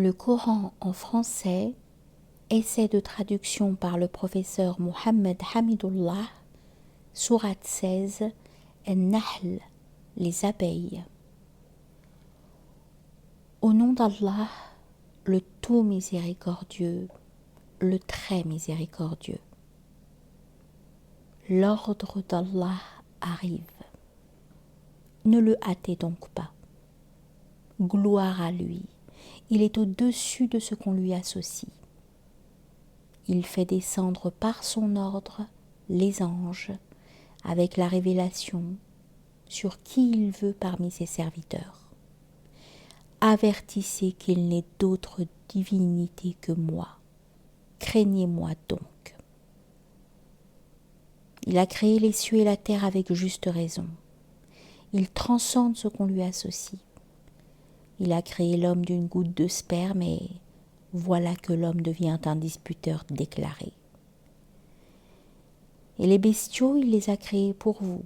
Le Coran en français, essai de traduction par le professeur Mohammed Hamidullah, sourate 16, An-Nahl, les abeilles. Au nom d'Allah, le tout miséricordieux, le très miséricordieux. L'ordre d'Allah arrive. Ne le hâtez donc pas. Gloire à lui, il est au-dessus de ce qu'on lui associe. Il fait descendre par son ordre les anges avec la révélation sur qui il veut parmi ses serviteurs. Avertissez qu'il n'est d'autre divinité que moi. Craignez-moi donc. Il a créé les cieux et la terre avec juste raison. Il transcende ce qu'on lui associe. Il a créé l'homme d'une goutte de sperme et voilà que l'homme devient un disputeur déclaré. Et les bestiaux, il les a créés pour vous.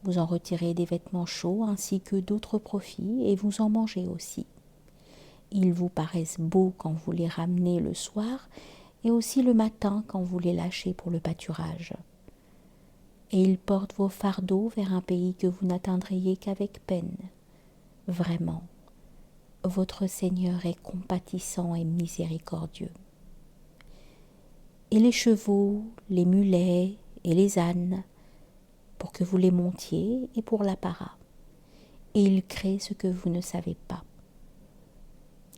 Vous en retirez des vêtements chauds ainsi que d'autres profits et vous en mangez aussi. Ils vous paraissent beaux quand vous les ramenez le soir et aussi le matin quand vous les lâchez pour le pâturage. Et ils portent vos fardeaux vers un pays que vous n'atteindriez qu'avec peine. Vraiment, votre Seigneur est compatissant et miséricordieux. Et les chevaux, les mulets et les ânes, pour que vous les montiez et pour l'apparat. Et il crée ce que vous ne savez pas.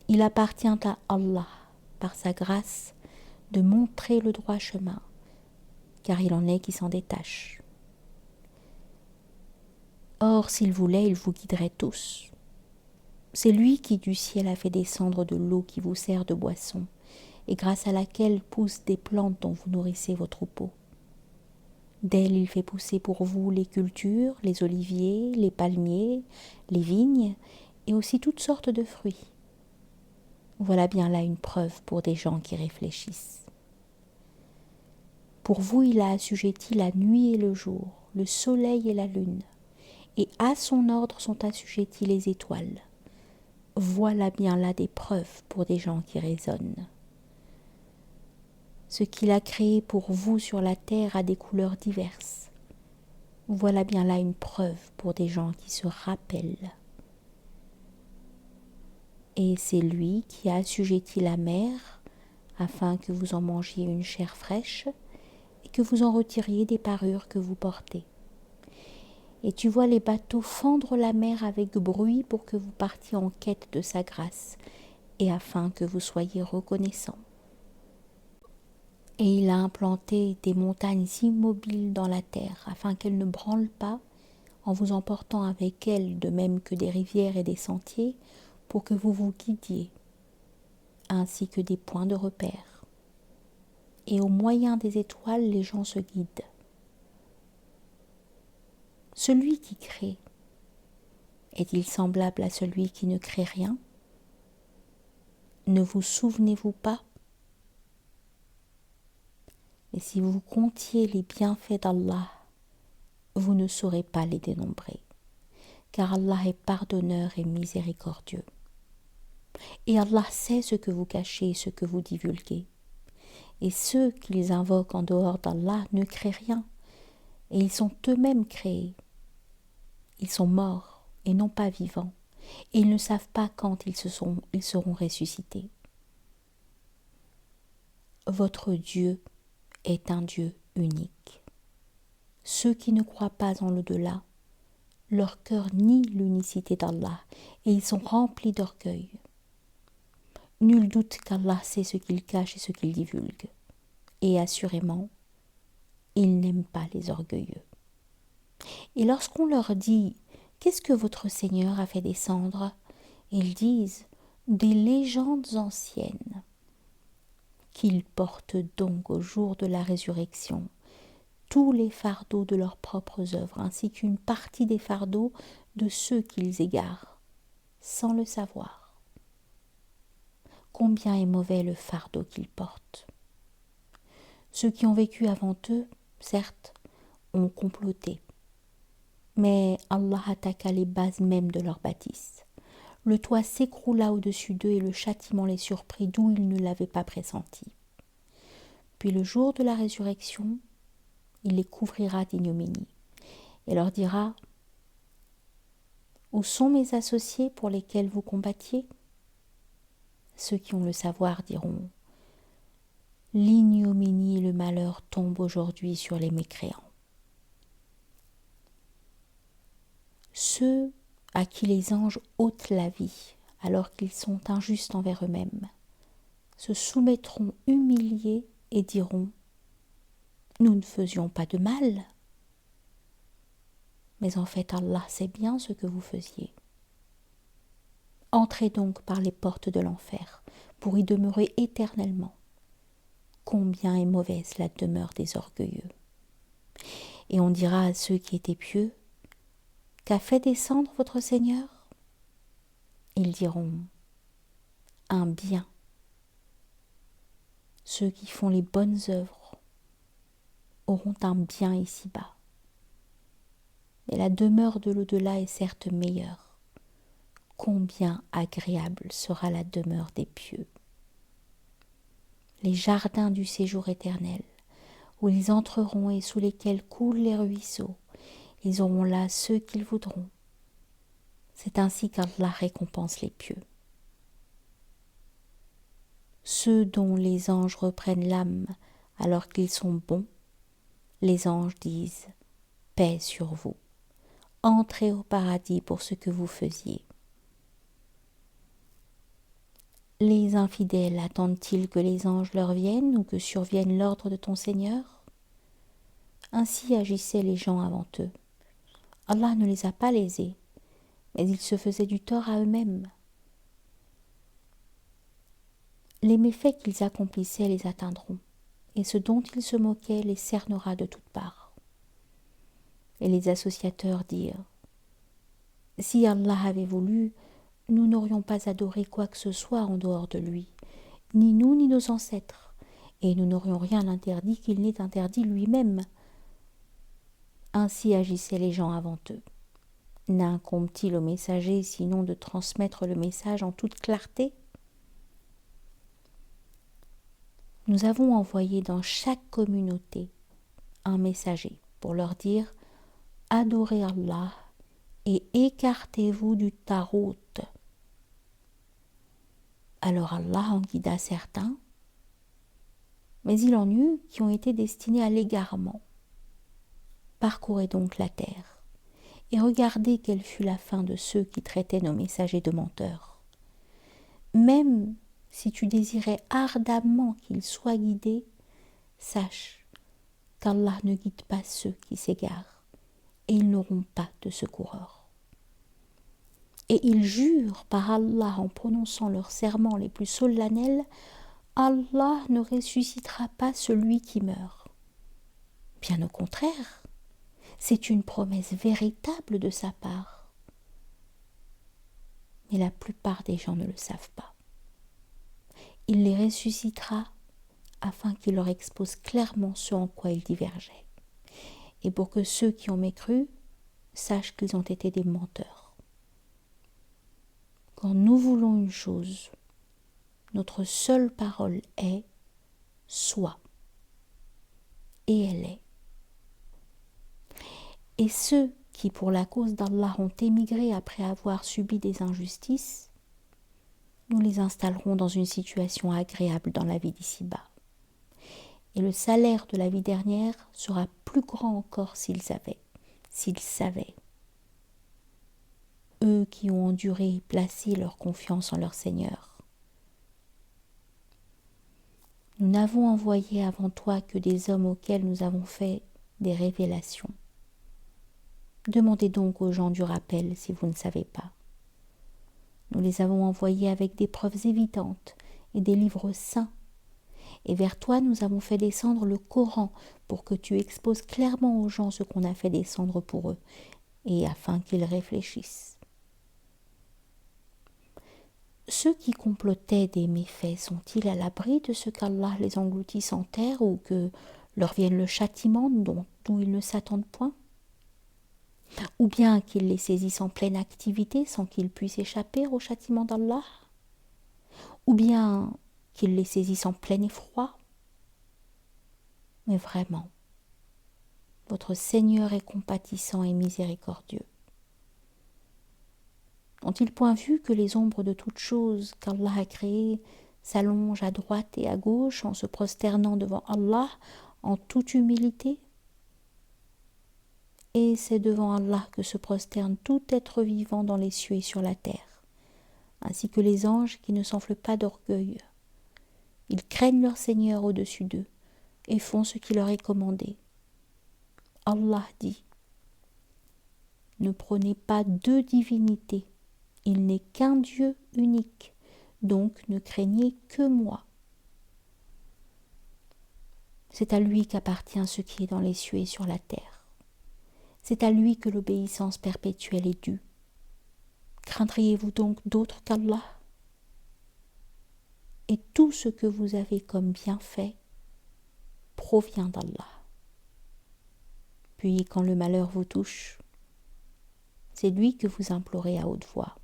Il appartient à Allah, par sa grâce, de montrer le droit chemin, car il en est qui s'en détachent. Or, s'il voulait, il vous guiderait tous. C'est lui qui du ciel a fait descendre de l'eau qui vous sert de boisson, et grâce à laquelle poussent des plantes dont vous nourrissez vos troupeaux. D'elle, il fait pousser pour vous les cultures, les oliviers, les palmiers, les vignes, et aussi toutes sortes de fruits. Voilà bien là une preuve pour des gens qui réfléchissent. Pour vous, il a assujetti la nuit et le jour, le soleil et la lune, et à son ordre sont assujetties les étoiles. Voilà bien là des preuves pour des gens qui raisonnent. Ce qu'il a créé pour vous sur la terre a des couleurs diverses. Voilà bien là une preuve pour des gens qui se rappellent. Et c'est lui qui a assujetti la mer afin que vous en mangiez une chair fraîche et que vous en retiriez des parures que vous portez. Et tu vois les bateaux fendre la mer avec bruit pour que vous partiez en quête de sa grâce et afin que vous soyez reconnaissants. Et il a implanté des montagnes immobiles dans la terre afin qu'elles ne branlent pas en vous emportant avec elles de même que des rivières et des sentiers pour que vous vous guidiez, ainsi que des points de repère. Et au moyen des étoiles, les gens se guident. Celui qui crée, est-il semblable à celui qui ne crée rien? Ne vous souvenez-vous pas? Et si vous comptiez les bienfaits d'Allah, vous ne saurez pas les dénombrer, car Allah est pardonneur et miséricordieux. Et Allah sait ce que vous cachez et ce que vous divulguez. Et ceux qu'ils invoquent en dehors d'Allah ne créent rien, et ils sont eux-mêmes créés. Ils sont morts et non pas vivants, et ils ne savent pas quand ils seront ressuscités. Votre Dieu est un Dieu unique. Ceux qui ne croient pas en l'au-delà, leur cœur nie l'unicité d'Allah, et ils sont remplis d'orgueil. Nul doute qu'Allah sait ce qu'il cache et ce qu'il divulgue. Et assurément, il n'aime pas les orgueilleux. Et lorsqu'on leur dit « Qu'est-ce que votre Seigneur a fait descendre ?» ils disent « Des légendes anciennes. » Qu'ils portent donc au jour de la résurrection tous les fardeaux de leurs propres œuvres, ainsi qu'une partie des fardeaux de ceux qu'ils égarent, sans le savoir. Combien est mauvais le fardeau qu'ils portent. Ceux qui ont vécu avant eux, certes, ont comploté. Mais Allah attaqua les bases mêmes de leur bâtisse. le toit s'écroula au-dessus d'eux et le châtiment les surprit d'où ils ne l'avaient pas pressenti. Puis le jour de la résurrection, il les couvrira d'ignominie et leur dira : Où sont mes associés pour lesquels vous combattiez ? Ceux qui ont le savoir diront : L'ignominie et le malheur tombent aujourd'hui sur les mécréants. Ceux à qui les anges ôtent la vie alors qu'ils sont injustes envers eux-mêmes se soumettront humiliés et diront : Nous ne faisions pas de mal. Mais en fait, Allah sait bien ce que vous faisiez. Entrez donc par les portes de l'enfer pour y demeurer éternellement. Combien est mauvaise la demeure des orgueilleux. Et on dira à ceux qui étaient pieux : Qu'a fait descendre votre Seigneur ? Ils diront : Un bien. Ceux qui font les bonnes œuvres auront un bien ici-bas. Mais la demeure de l'au-delà est certes meilleure. Combien agréable sera la demeure des pieux. Les jardins du séjour éternel, où ils entreront et sous lesquels coulent les ruisseaux, ils auront là ceux qu'ils voudront. C'est ainsi qu'Allah récompense les pieux. Ceux dont les anges reprennent l'âme alors qu'ils sont bons, les anges disent : Paix sur vous. Entrez au paradis pour ce que vous faisiez. Les infidèles attendent-ils que les anges leur viennent ou que survienne l'ordre de ton Seigneur ? Ainsi agissaient les gens avant eux. Allah ne les a pas lésés, mais ils se faisaient du tort à eux-mêmes. Les méfaits qu'ils accomplissaient les atteindront, et ce dont ils se moquaient les cernera de toutes parts. Et les associateurs dirent : Si Allah avait voulu, nous n'aurions pas adoré quoi que ce soit en dehors de lui, ni nous ni nos ancêtres, et nous n'aurions rien interdit qu'il n'ait interdit lui-même. Ainsi agissaient les gens avant eux. N'incombe-t-il au messager sinon de transmettre le message en toute clarté ? Nous avons envoyé dans chaque communauté un messager pour leur dire : Adorez Allah et écartez-vous du tarout. Alors Allah en guida certains, mais il en eut qui ont été destinés à l'égarement. Parcourez donc la terre et regardez quelle fut la fin de ceux qui traitaient nos messagers de menteurs. Même si tu désirais ardemment qu'ils soient guidés, sache qu'Allah ne guide pas ceux qui s'égarent et ils n'auront pas de secoureurs. Et ils jurent par Allah en prononçant leurs serments les plus solennels : Allah ne ressuscitera pas celui qui meurt. Bien au contraire, c'est une promesse véritable de sa part. Mais la plupart des gens ne le savent pas. Il les ressuscitera afin qu'il leur expose clairement ce en quoi ils divergeaient, et pour que ceux qui ont mécru sachent qu'ils ont été des menteurs. Quand nous voulons une chose, notre seule parole est « sois », et elle est. Et ceux qui, pour la cause d'Allah, ont émigré après avoir subi des injustices, nous les installerons dans une situation agréable dans la vie d'ici-bas. Et le salaire de la vie dernière sera plus grand encore s'ils savaient. Eux qui ont enduré et placé leur confiance en leur Seigneur. Nous n'avons envoyé avant toi que des hommes auxquels nous avons fait des révélations. Demandez donc aux gens du rappel si vous ne savez pas. Nous les avons envoyés avec des preuves évidentes et des livres saints. Et vers toi nous avons fait descendre le Coran pour que tu exposes clairement aux gens ce qu'on a fait descendre pour eux, et afin qu'ils réfléchissent. Ceux qui complotaient des méfaits sont-ils à l'abri de ce qu'Allah les engloutisse en terre ou que leur vienne le châtiment d'où ils ne s'attendent point ? ou bien qu'il les saisisse en pleine activité sans qu'ils puissent échapper au châtiment d'Allah, ou bien qu'il les saisisse en plein effroi. Mais vraiment, votre Seigneur est compatissant et miséricordieux. Ont-ils point vu que les ombres de toutes choses qu'Allah a créées s'allongent à droite et à gauche en se prosternant devant Allah en toute humilité? Et c'est devant Allah que se prosterne tout être vivant dans les cieux et sur la terre, ainsi que les anges qui ne s'enflent pas d'orgueil. Ils craignent leur Seigneur au-dessus d'eux et font ce qui leur est commandé. Allah dit: ne prenez pas deux divinités, il n'est qu'un Dieu unique, donc ne craignez que moi. C'est à lui qu'appartient ce qui est dans les cieux et sur la terre. C'est à lui que l'obéissance perpétuelle est due. Craindriez-vous donc d'autre qu'Allah? Et tout ce que vous avez comme bienfait provient d'Allah. Puis quand le malheur vous touche, c'est lui que vous implorez à haute voix.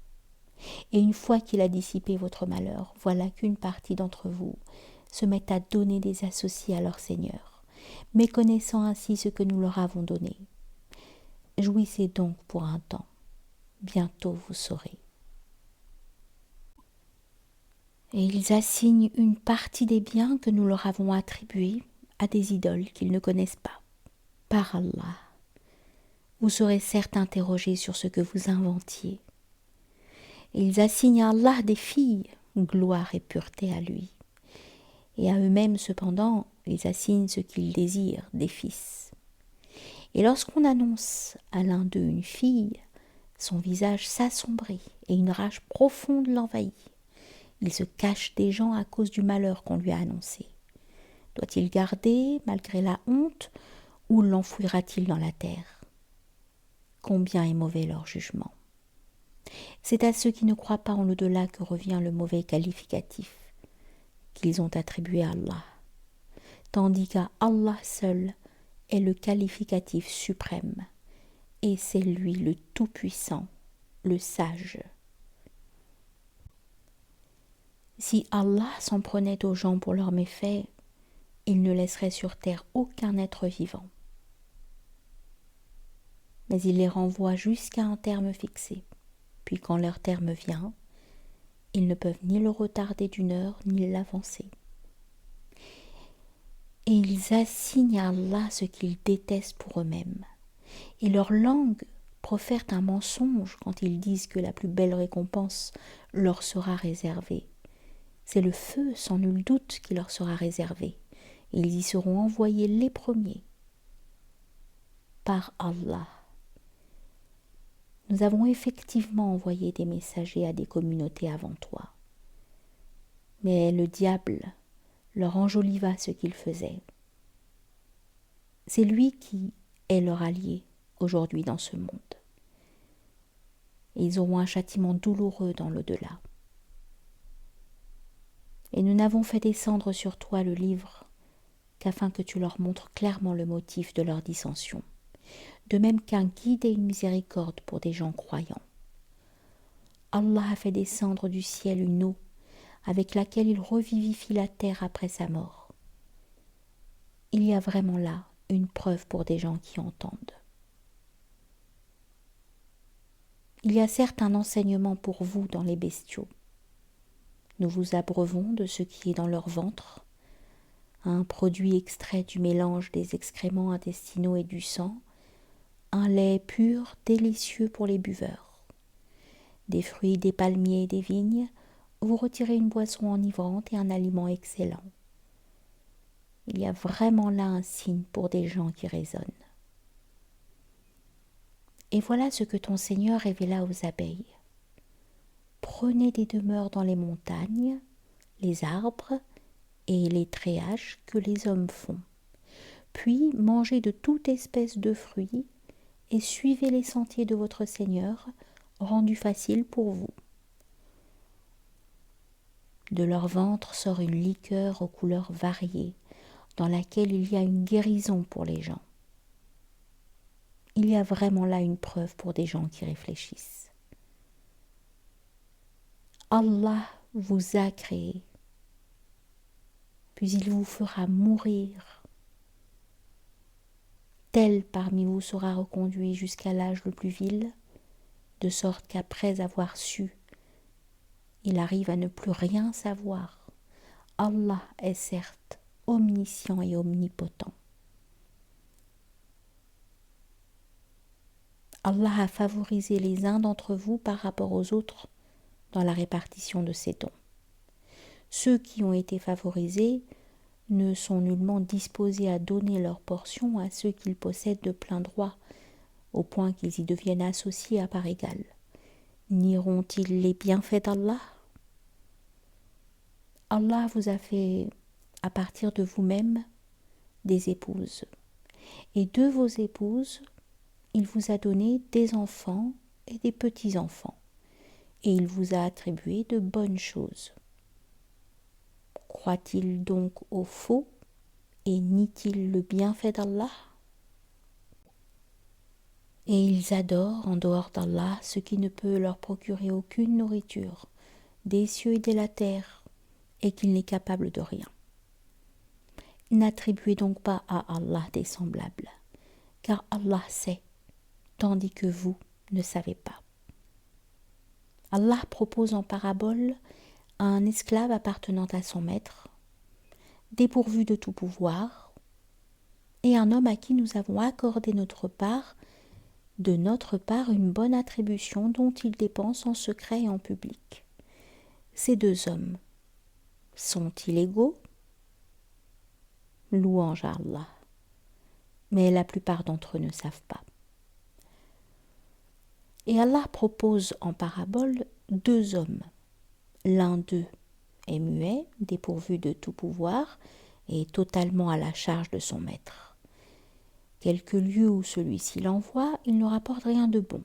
Et une fois qu'il a dissipé votre malheur, voilà qu'une partie d'entre vous se met à donner des associés à leur Seigneur, méconnaissant ainsi ce que nous leur avons donné. Jouissez donc pour un temps, bientôt vous saurez. Et ils assignent une partie des biens que nous leur avons attribués à des idoles qu'ils ne connaissent pas. Par Allah, vous serez certes interrogés sur ce que vous inventiez. Et ils assignent à Allah des filles, gloire et pureté à lui. Et à eux-mêmes cependant, ils assignent ce qu'ils désirent, des fils. Et lorsqu'on annonce à l'un d'eux une fille, son visage s'assombrit et une rage profonde l'envahit. Il se cache des gens à cause du malheur qu'on lui a annoncé. Doit-il garder, malgré la honte, ou l'enfouira-t-il dans la terre? Combien est mauvais leur jugement. C'est à ceux qui ne croient pas en l'au-delà que revient le mauvais qualificatif qu'ils ont attribué à Allah, tandis qu'à Allah seul est le qualificatif suprême, et c'est lui le Tout-Puissant, le Sage. Si Allah s'en prenait aux gens pour leurs méfaits, il ne laisserait sur terre aucun être vivant. Mais il les renvoie jusqu'à un terme fixé, puis quand leur terme vient, ils ne peuvent ni le retarder d'une heure, ni l'avancer. Et ils assignent à Allah ce qu'ils détestent pour eux-mêmes. Et leur langue profère un mensonge quand ils disent que la plus belle récompense leur sera réservée. C'est le feu, sans nul doute, qui leur sera réservé. Et ils y seront envoyés les premiers. Par Allah. Nous avons effectivement envoyé des messagers à des communautés avant toi. Mais le diable leur enjoliva ce qu'ils faisaient. C'est lui qui est leur allié aujourd'hui dans ce monde. Et ils auront un châtiment douloureux dans l'au-delà. Et nous n'avons fait descendre sur toi le livre qu'afin que tu leur montres clairement le motif de leur dissension, de même qu'un guide et une miséricorde pour des gens croyants. Allah a fait descendre du ciel une eau avec laquelle il revivifie la terre après sa mort. Il y a vraiment là une preuve pour des gens qui entendent. Il y a certes un enseignement pour vous dans les bestiaux. Nous vous abreuvons de ce qui est dans leur ventre, un produit extrait du mélange des excréments intestinaux et du sang, un lait pur, délicieux pour les buveurs. Des fruits, des palmiers et des vignes, vous retirez une boisson enivrante et un aliment excellent. Il y a vraiment là un signe pour des gens qui raisonnent. Et voilà ce que ton Seigneur révéla aux abeilles. Prenez des demeures dans les montagnes, les arbres et les treilhages que les hommes font. Puis mangez de toute espèce de fruits et suivez les sentiers de votre Seigneur, rendus faciles pour vous. De leur ventre sort une liqueur aux couleurs variées, dans laquelle il y a une guérison pour les gens. Il y a vraiment là une preuve pour des gens qui réfléchissent. Allah vous a créé, puis il vous fera mourir. Tel parmi vous sera reconduit jusqu'à l'âge le plus vil, de sorte qu'après avoir su, il arrive à ne plus rien savoir. Allah est certes omniscient et omnipotent. Allah a favorisé les uns d'entre vous par rapport aux autres dans la répartition de ses dons. Ceux qui ont été favorisés ne sont nullement disposés à donner leur portion à ceux qu'ils possèdent de plein droit, au point qu'ils y deviennent associés à part égale. Nieront-ils les bienfaits d'Allah ? Allah vous a fait, à partir de vous-même, des épouses. Et de vos épouses, il vous a donné des enfants et des petits-enfants. Et il vous a attribué de bonnes choses. Croit-il donc au faux et nie-t-il le bienfait d'Allah ? Et ils adorent en dehors d'Allah ce qui ne peut leur procurer aucune nourriture, des cieux et de la terre, et qu'il n'est capable de rien. N'attribuez donc pas à Allah des semblables, car Allah sait, tandis que vous ne savez pas. Allah propose en parabole un esclave appartenant à son maître, dépourvu de tout pouvoir, et un homme à qui nous avons accordé de notre part une bonne attribution dont il dépense en secret et en public. Ces deux hommes sont-ils égaux ? Louange à Allah. Mais la plupart d'entre eux ne savent pas. Et Allah propose en parabole deux hommes. L'un d'eux est muet, dépourvu de tout pouvoir, et totalement à la charge de son maître. Quelque lieu où celui-ci l'envoie, il ne rapporte rien de bon.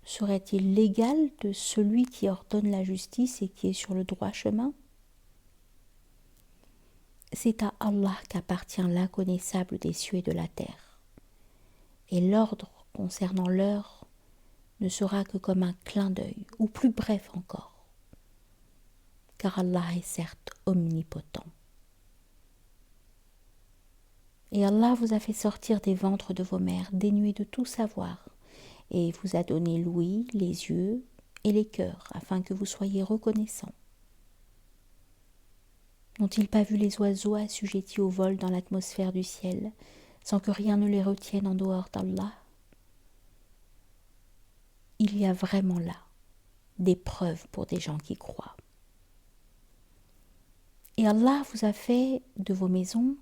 Serait-il l'égal de celui qui ordonne la justice et qui est sur le droit chemin ? C'est à Allah qu'appartient l'inconnaissable des cieux et de la terre. Et l'ordre concernant l'heure ne sera que comme un clin d'œil, ou plus bref encore, car Allah est certes omnipotent. Et Allah vous a fait sortir des ventres de vos mères dénués de tout savoir, et vous a donné l'ouïe, les yeux et les cœurs, afin que vous soyez reconnaissants. N'ont-ils pas vu les oiseaux assujettis au vol dans l'atmosphère du ciel, sans que rien ne les retienne en dehors d'Allah ? Il y a vraiment là des preuves pour des gens qui croient. Et Allah vous a fait de vos maisons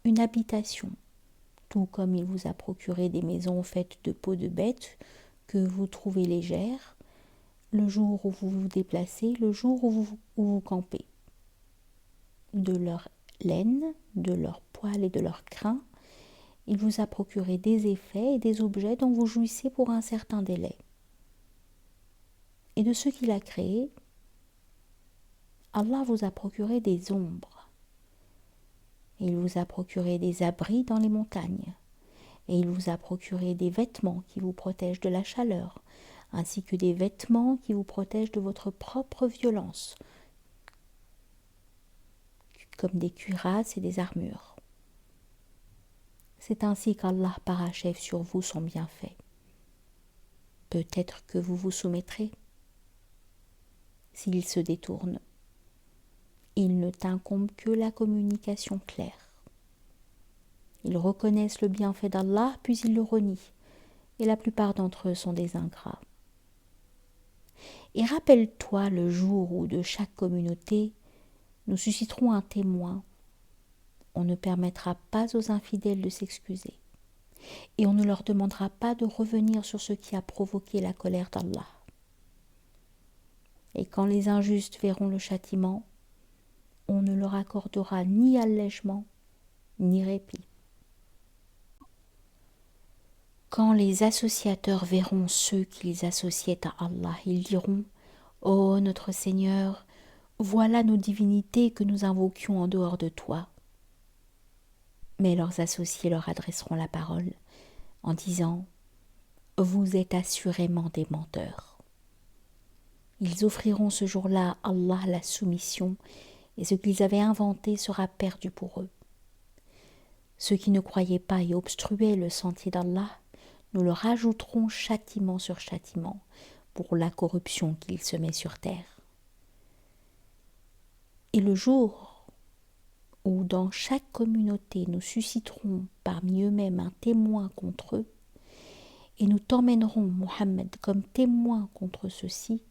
une habitation, tout comme il vous a procuré des maisons faites de peaux de bêtes que vous trouvez légères, le jour où vous vous déplacez, le jour où vous campez. De leur laine, de leur poil et de leur crin, il vous a procuré des effets et des objets dont vous jouissez pour un certain délai. Et de ce qu'il a créé, Allah vous a procuré des ombres. Et il vous a procuré des abris dans les montagnes. Et il vous a procuré des vêtements qui vous protègent de la chaleur, ainsi que des vêtements qui vous protègent de votre propre violence, comme des cuirasses et des armures. C'est ainsi qu'Allah parachève sur vous son bienfait. Peut-être que vous vous soumettrez. S'il se détourne, il ne t'incombe que la communication claire. Ils reconnaissent le bienfait d'Allah, puis ils le renient, et la plupart d'entre eux sont des ingrats. Et rappelle-toi le jour où de chaque communauté, nous susciterons un témoin. On ne permettra pas aux infidèles de s'excuser, et on ne leur demandera pas de revenir sur ce qui a provoqué la colère d'Allah. Et quand les injustes verront le châtiment, on ne leur accordera ni allègement, ni répit. Quand les associateurs verront ceux qu'ils associaient à Allah, ils diront « Ô notre Seigneur, voilà nos divinités que nous invoquions en dehors de toi. » Mais leurs associés leur adresseront la parole en disant « Vous êtes assurément des menteurs ». Ils offriront ce jour-là à Allah la soumission et ce qu'ils avaient inventé sera perdu pour eux. Ceux qui ne croyaient pas et obstruaient le sentier d'Allah, nous leur ajouterons châtiment sur châtiment pour la corruption qu'ils semaient sur terre. Et le jour où dans chaque communauté nous susciterons parmi eux-mêmes un témoin contre eux, et nous t'emmènerons, Mohammed, comme témoin contre ceux-ci,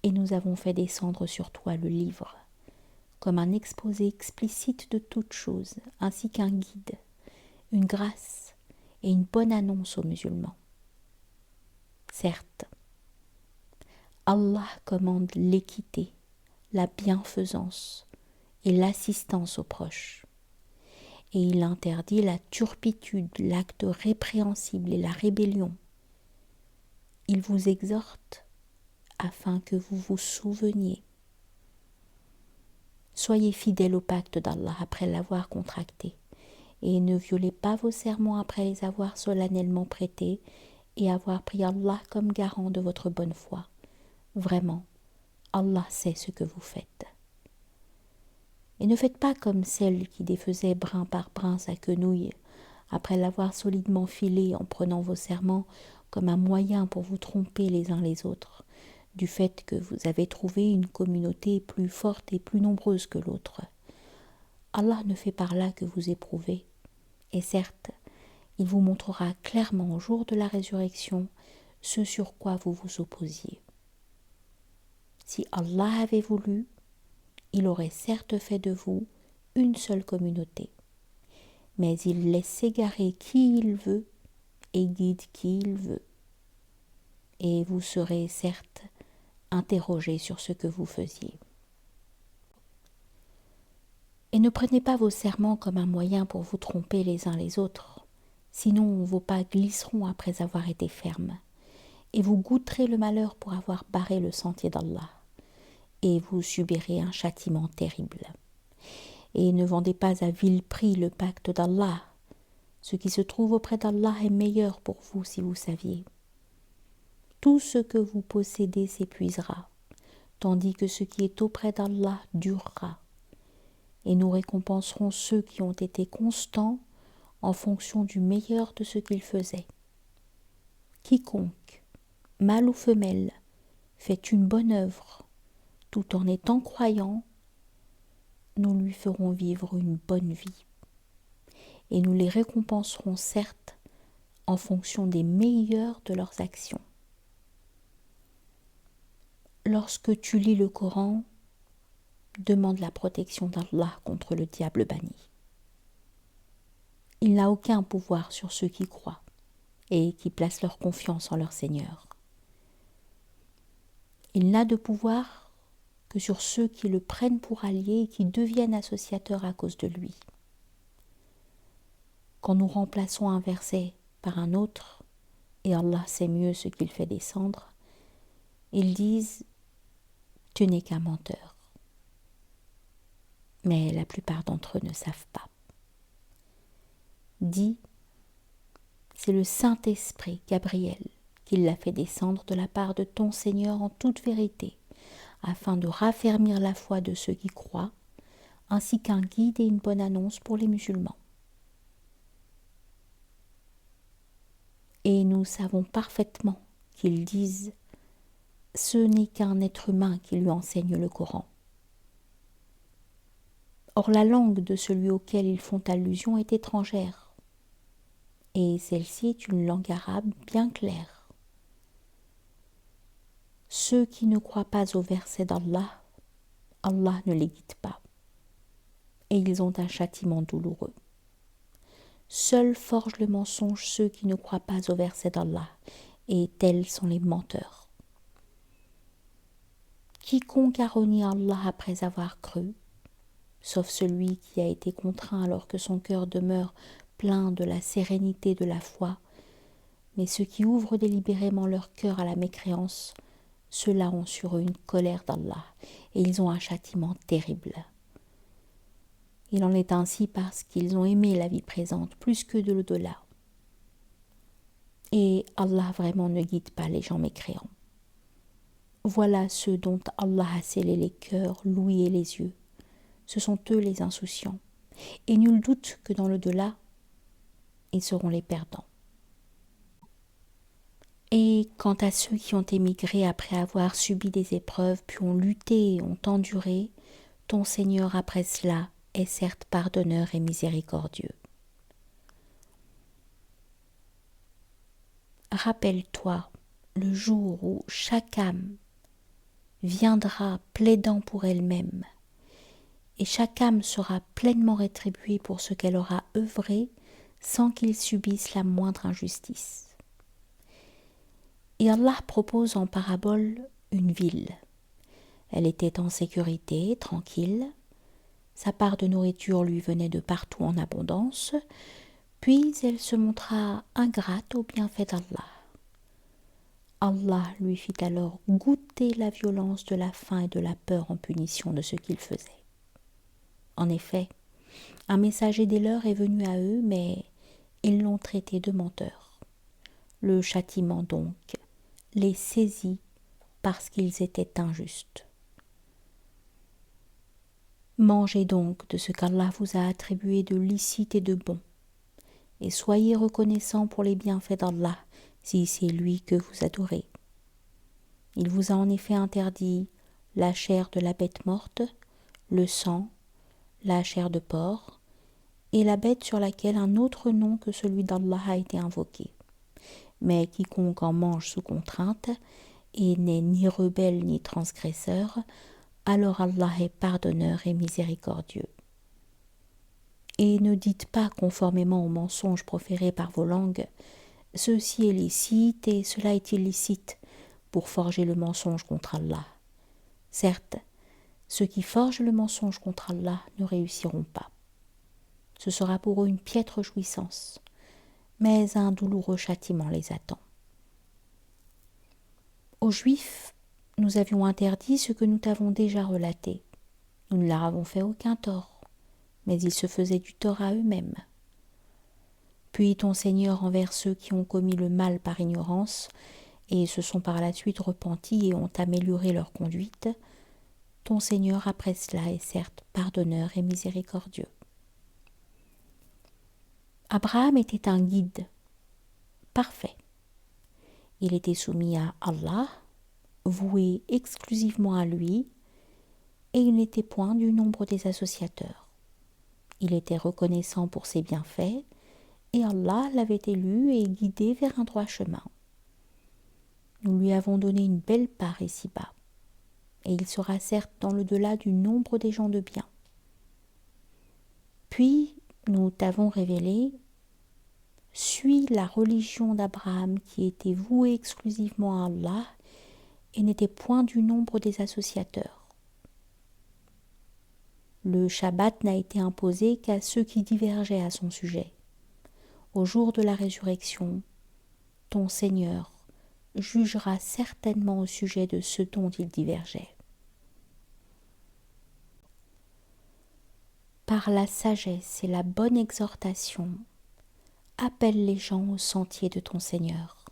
et nous avons fait descendre sur toi le livre, comme un exposé explicite de toutes choses, ainsi qu'un guide, une grâce et une bonne annonce aux musulmans. Certes, Allah commande l'équité, la bienfaisance et l'assistance aux proches, et il interdit la turpitude, l'acte répréhensible et la rébellion. Il vous exhorte afin que vous vous souveniez. Soyez fidèles au pacte d'Allah après l'avoir contracté, et ne violez pas vos serments après les avoir solennellement prêtés et avoir pris Allah comme garant de votre bonne foi. Vraiment, Allah sait ce que vous faites. Et ne faites pas comme celle qui défaisait brin par brin sa quenouille, après l'avoir solidement filée en prenant vos serments comme un moyen pour vous tromper les uns les autres, du fait que vous avez trouvé une communauté plus forte et plus nombreuse que l'autre. Allah ne fait par là que vous éprouvez, et certes, il vous montrera clairement au jour de la résurrection ce sur quoi vous vous opposiez. Si Allah avait voulu, il aurait certes fait de vous une seule communauté, mais il laisse s'égarer qui il veut et guide qui il veut. Et vous serez certes interrogés sur ce que vous faisiez. Et ne prenez pas vos serments comme un moyen pour vous tromper les uns les autres, sinon vos pas glisseront après avoir été fermes, et vous goûterez le malheur pour avoir barré le sentier d'Allah, et vous subirez un châtiment terrible. Et ne vendez pas à vil prix le pacte d'Allah. Ce qui se trouve auprès d'Allah est meilleur pour vous si vous saviez. Tout ce que vous possédez s'épuisera, tandis que ce qui est auprès d'Allah durera. Et nous récompenserons ceux qui ont été constants en fonction du meilleur de ce qu'ils faisaient. Quiconque, mâle ou femelle, fait une bonne œuvre, tout en étant croyant, nous lui ferons vivre une bonne vie. Et nous les récompenserons certes en fonction des meilleurs de leurs actions. Lorsque tu lis le Coran, demande la protection d'Allah contre le diable banni. Il n'a aucun pouvoir sur ceux qui croient et qui placent leur confiance en leur Seigneur. Il n'a de pouvoir que sur ceux qui le prennent pour allié et qui deviennent associateurs à cause de lui. Quand nous remplaçons un verset par un autre, et Allah sait mieux ce qu'il fait descendre, ils disent « Tu n'es qu'un menteur ». Mais la plupart d'entre eux ne savent pas. Dis, c'est le Saint-Esprit, Gabriel, qui l'a fait descendre de la part de ton Seigneur en toute vérité, afin de raffermir la foi de ceux qui croient, ainsi qu'un guide et une bonne annonce pour les musulmans. Et nous savons parfaitement qu'ils disent « Ce n'est qu'un être humain qui lui enseigne le Coran ». Or la langue de celui auquel ils font allusion est étrangère, et celle-ci est une langue arabe bien claire. Ceux qui ne croient pas au verset d'Allah, Allah ne les guide pas, et ils ont un châtiment douloureux. Seuls forgent le mensonge ceux qui ne croient pas au verset d'Allah, et tels sont les menteurs. Quiconque a renié Allah après avoir cru, sauf celui qui a été contraint alors que son cœur demeure plein de la sérénité de la foi, mais ceux qui ouvrent délibérément leur cœur à la mécréance, ceux-là ont sur eux une colère d'Allah, et ils ont un châtiment terrible. Il en est ainsi parce qu'ils ont aimé la vie présente plus que de l'au-delà. Et Allah vraiment ne guide pas les gens mécréants. Voilà ceux dont Allah a scellé les cœurs, l'ouïe et les yeux. Ce sont eux les insouciants. Et nul doute que dans l'au-delà, ils seront les perdants. Et quant à ceux qui ont émigré après avoir subi des épreuves, puis ont lutté et ont enduré, ton Seigneur après cela est certes pardonneur et miséricordieux. Rappelle-toi le jour où chaque âme viendra plaidant pour elle-même, et chaque âme sera pleinement rétribuée pour ce qu'elle aura œuvré sans qu'il subisse la moindre injustice. Et Allah propose en parabole une ville. Elle était en sécurité, tranquille. Sa part de nourriture lui venait de partout en abondance, puis elle se montra ingrate aux bienfaits d'Allah. Allah lui fit alors goûter la violence de la faim et de la peur en punition de ce qu'il faisait. En effet, un messager des leurs est venu à eux, mais ils l'ont traité de menteur. Le châtiment donc les saisit parce qu'ils étaient injustes. Mangez donc de ce qu'Allah vous a attribué de licite et de bon, et soyez reconnaissants pour les bienfaits d'Allah si c'est lui que vous adorez. Il vous a en effet interdit la chair de la bête morte, le sang, la chair de porc, et la bête sur laquelle un autre nom que celui d'Allah a été invoqué. Mais quiconque en mange sous contrainte et n'est ni rebelle ni transgresseur, alors Allah est pardonneur et miséricordieux. Et ne dites pas conformément aux mensonges proférés par vos langues, ceci est licite et cela est illicite, pour forger le mensonge contre Allah. Certes, ceux qui forgent le mensonge contre Allah ne réussiront pas. Ce sera pour eux une piètre jouissance, mais un douloureux châtiment les attend. Aux Juifs, nous avions interdit ce que nous t'avons déjà relaté. Nous ne leur avons fait aucun tort, mais ils se faisaient du tort à eux-mêmes. Puis ton Seigneur envers ceux qui ont commis le mal par ignorance et se sont par la suite repentis et ont amélioré leur conduite, ton Seigneur après cela est certes pardonneur et miséricordieux. Abraham était un guide parfait. Il était soumis à Allah, voué exclusivement à lui, et il n'était point du nombre des associateurs. Il était reconnaissant pour ses bienfaits, et Allah l'avait élu et guidé vers un droit chemin. Nous lui avons donné une belle part ici-bas, et il sera certes dans l'au-delà du nombre des gens de bien. Puis nous t'avons révélé, suis la religion d'Abraham qui était vouée exclusivement à Allah et n'était point du nombre des associateurs. Le Shabbat n'a été imposé qu'à ceux qui divergeaient à son sujet. Au jour de la résurrection, ton Seigneur jugera certainement au sujet de ceux dont ils divergeaient. Par la sagesse et la bonne exhortation, appelle les gens au sentier de ton Seigneur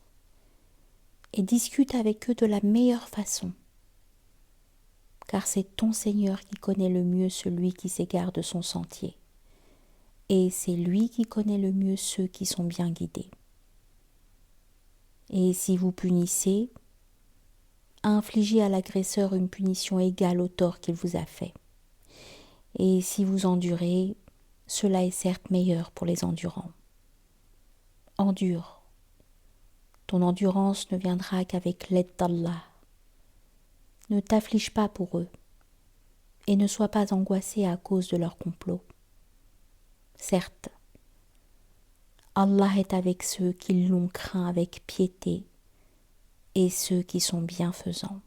et discute avec eux de la meilleure façon, car c'est ton Seigneur qui connaît le mieux celui qui s'égare de son sentier, et c'est lui qui connaît le mieux ceux qui sont bien guidés. Et si vous punissez, infligez à l'agresseur une punition égale au tort qu'il vous a fait. Et si vous endurez, cela est certes meilleur pour les endurants. Endure. Ton endurance ne viendra qu'avec l'aide d'Allah. Ne t'afflige pas pour eux, et ne sois pas angoissé à cause de leur complot. Certes, Allah est avec ceux qui l'ont craint avec piété, et ceux qui sont bienfaisants.